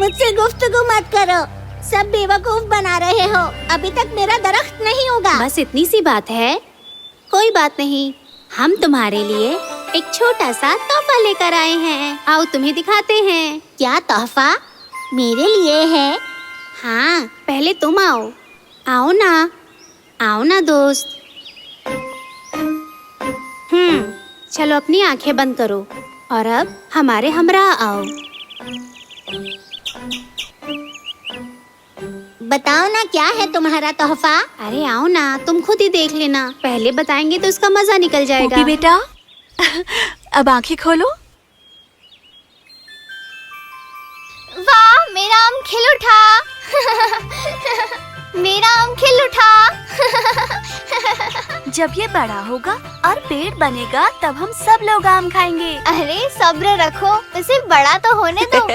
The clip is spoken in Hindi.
मुझसे गुफ्तगू मत करो, सब बेवकूफ बना रहे हो। अभी तक मेरा दरख्त नहीं होगा। बस इतनी सी बात है, कोई बात नहीं। हम तुम्हारे लिए एक छोटा सा तोहफा लेकर आए हैं। आओ तुम्हें दिखाते हैं। क्या तोहफा मेरे लिए है? हाँ, पहले तुम आओ। आओ ना दोस्त। चलो अपनी आंखें बंद करो और अब हमारे हमराह आओ। बताओ ना, क्या है तुम्हारा तोहफा? अरे आओ ना, तुम खुद ही देख लेना। पहले बताएंगे तो उसका मजा निकल जाएगा। पोपी बेटा, अब आंखें खोलो। वाह, मेरा आम खिल उठा। मेरा आम खिल उठा। जब ये बड़ा होगा और पेड़ बनेगा तब हम सब लोग आम खाएंगे। अरे सब्र रखो, उसे बड़ा तो होने दो।